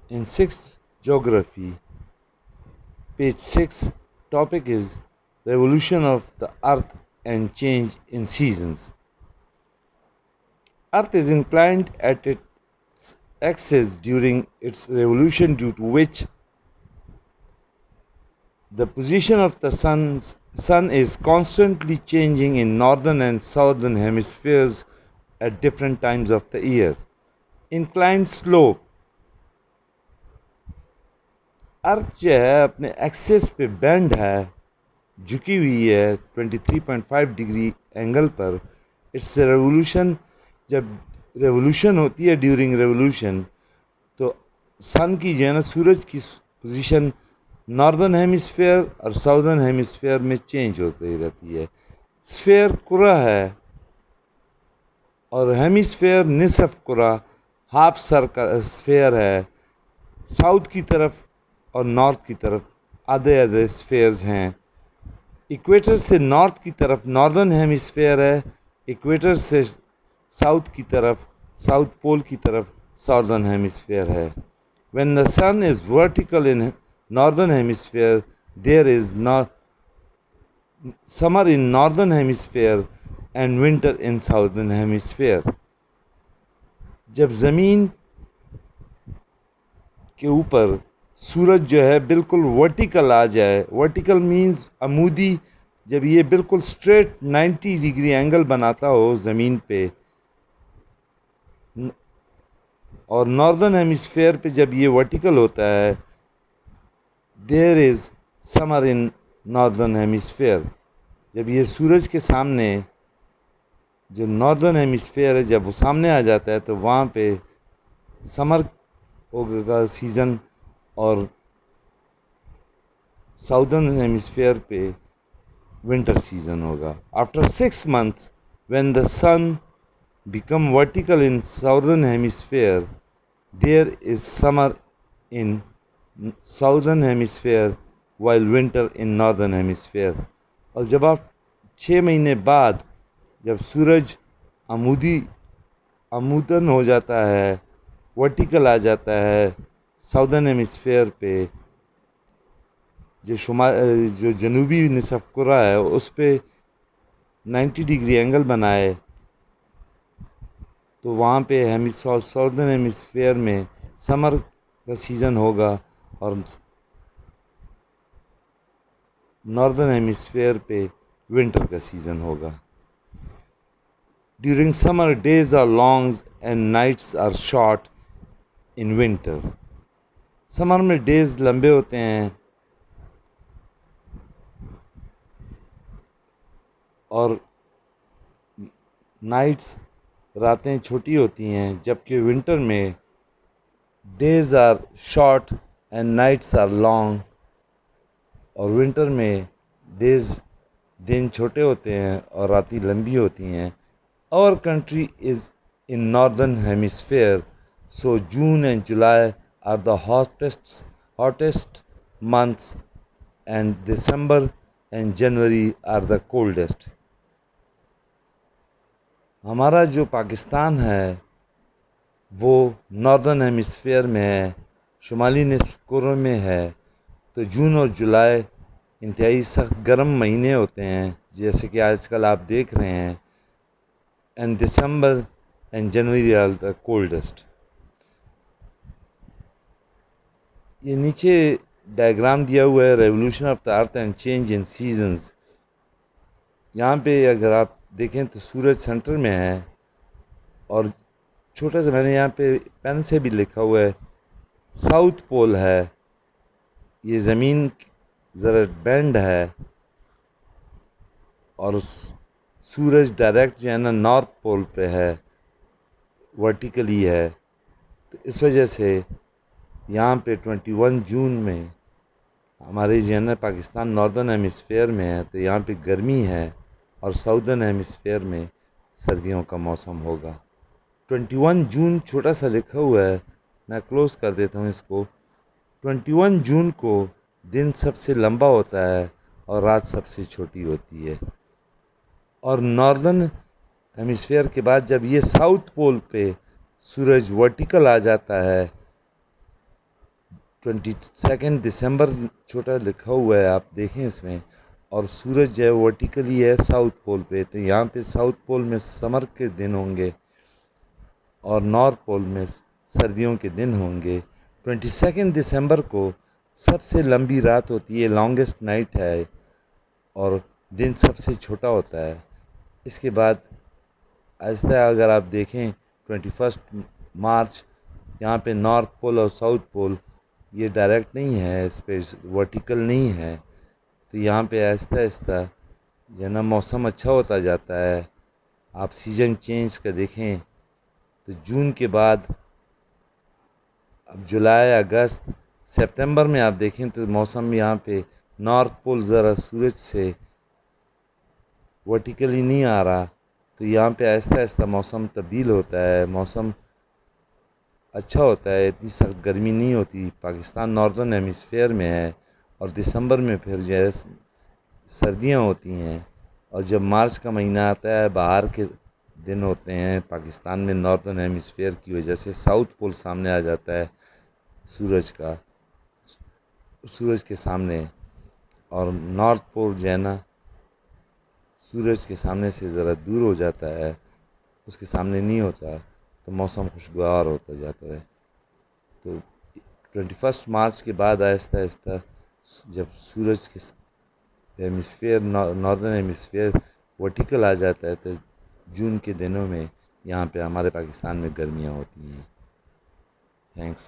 In sixth geography, page 6, topic is revolution of the earth and change in seasons. Earth is inclined at its axis during its revolution, due to which the position of the sun is constantly changing in northern and southern hemispheres at different times of the year. Inclined slope, अर्थ जो है अपने access पे band है, झुकी हुई है 23.5 degree angle पर. It's revolution, जब रेवोल्यूशन होती है ड्यूरिंग रेवोल्यूशन, तो सन की जो है ना, सूरज की पोजीशन नॉर्दर्न हेमिस्फेयर और साउदर्न हेमिस्फेयर में चेंज होती रहती है. स्फेयर कुरा है और हेमिस्फेयर निसफ कुरा, हाफ सर्कल स्फेयर है. साउथ की तरफ और नॉर्थ की तरफ आधे आधे स्फेयर्स हैं. इक्वेटर से नॉर्थ की तरफ नॉर्दर्न हेमिस्फेयर है, इक्वेटर से साउथ की तरफ, साउथ पोल की तरफ साउदर्न हेमिस्फेयर है. When the sun is vertical in northern hemisphere, there is summer in northern hemisphere and winter in southern hemisphere. जब ज़मीन के ऊपर सूरज जो है बिल्कुल वर्टिकल आ जाए, वर्टिकल मींस अमूदी, जब ये बिल्कुल स्ट्रेट 90 डिग्री एंगल बनाता हो ज़मीन पे, और नॉर्दर्न हेमिस्फेयर पे जब ये वर्टिकल होता है, there is summer in northern hemisphere. जब ये सूरज के सामने, जो नॉर्दर्न हेमिस्फेयर है, जब वो सामने आ जाता है, तो वहाँ पे समर होगा सीज़न, और साउदर्न हेमिस्फेयर पे विंटर सीजन होगा. After 6 months, when the sun become vertical in southern hemisphere, there is summer in southern hemisphere while winter in northern hemisphere. और जब आप 6 महीने बाद, जब सूरज आमूदन हो जाता है, वर्टिकल आ जाता है साउदर्न हेमिस्फेयर पे, जो जनूबी निसफ कुरा है उस पे 90 डिग्री एंगल बनाए, तो वहाँ पे साउदर्न हेमिस्फेयर में समर का सीज़न होगा और नॉर्दर्न हेमिस्फेयर पे विंटर का सीज़न होगा. During summer days are long and nights are short in winter. Summer में डेज लंबे होते हैं और नाइट्स, रातें छोटी होती हैं, जबकि विंटर में days are short and nights are long. और विंटर में दिन छोटे होते हैं और रातें लंबी होती हैं. Our country is in northern hemisphere, so June and July are the hottest months, and December and January are the coldest. हमारा जो पाकिस्तान है वो नॉर्दर्न हेमिस्फेयर में है, शुमाली निसफ कुरे में है, तो जून और जुलाई इंतहाई सख्त गर्म महीने होते हैं, जैसे कि आजकल आप देख रहे हैं. And December and January are the coldest. ये नीचे डायग्राम दिया हुआ है, revolution of the earth and change in seasons. यहाँ पे अगर आप देखें तो सूरज सेंटर में है, और छोटा सा मैंने यहाँ पे पेन से भी लिखा हुआ है, साउथ पोल है. ये ज़मीन ज़रा बेंड है और सूरज डायरेक्ट जो है ना नॉर्थ पोल पे है, वर्टिकली है. तो इस वजह से यहाँ पे 21 जून में हमारे जो है ना पाकिस्तान नॉर्दर्न हेमिस्फेयर में है, तो यहाँ पे गर्मी है, और साउदर्न हेमिस्फेयर में सर्दियों का मौसम होगा. 21 जून छोटा सा लिखा हुआ है, मैं क्लोज कर देता हूँ इसको. 21 जून को दिन सबसे लंबा होता है और रात सबसे छोटी होती है. और नॉर्दर्न हेमिस्फेयर के बाद जब ये साउथ पोल पे सूरज वर्टिकल आ जाता है, 22 دسمبر چھوٹا لکھا ہوا ہے، آپ دیکھیں اس میں، اور سورج جو ہے ورٹیکلی ہے ساؤتھ پول پہ، تو یہاں پہ ساؤتھ پول میں سمر کے دن ہوں گے اور نارتھ پول میں سردیوں کے دن ہوں گے۔ 22 دسمبر کو سب سے لمبی رات ہوتی ہے، لانگسٹ نائٹ ہے، اور دن سب سے چھوٹا ہوتا ہے۔ اس کے بعد آہستہ اگر آپ دیکھیں 21 مارچ، یہاں پہ نارتھ پول اور ساؤتھ پول یہ ڈائریکٹ نہیں ہے، اس پہ ورٹیکل نہیں ہے، تو یہاں پہ آہستہ آہستہ جو ہے نا موسم اچھا ہوتا جاتا ہے۔ آپ سیزن چینج کا دیکھیں تو جون کے بعد اب جولائی، اگست، سپتمبر میں آپ دیکھیں تو موسم یہاں پہ نارتھ پول ذرا سورج سے ورٹیکلی نہیں آ رہا، تو یہاں پہ آہستہ آہستہ موسم تبدیل ہوتا ہے، موسم اچھا ہوتا ہے، اتنی سخت گرمی نہیں ہوتی۔ پاکستان ناردرن ہیمسفیئر میں ہے، اور دسمبر میں پھر جو ہے سردیاں ہوتی ہیں، اور جب مارچ کا مہینہ آتا ہے بہار کے دن ہوتے ہیں پاکستان میں، ناردرن ہیمسفیئر کی وجہ سے ساؤتھ پول سامنے آ جاتا ہے سورج کے سامنے، اور نارتھ پول جو ہے نا سورج کے سامنے سے ذرا دور ہو جاتا ہے، اس کے سامنے نہیں ہوتا، تو موسم خوشگوار ہوتا جاتا ہے۔ تو 21 مارچ کے بعد آہستہ آہستہ جب سورج کے ہیمسفیئر ناردرن ہیمسفیئر ورٹیکل آ جاتا ہے، تو جون کے دنوں میں یہاں پہ ہمارے پاکستان میں گرمیاں ہوتی ہیں۔ تھینکس۔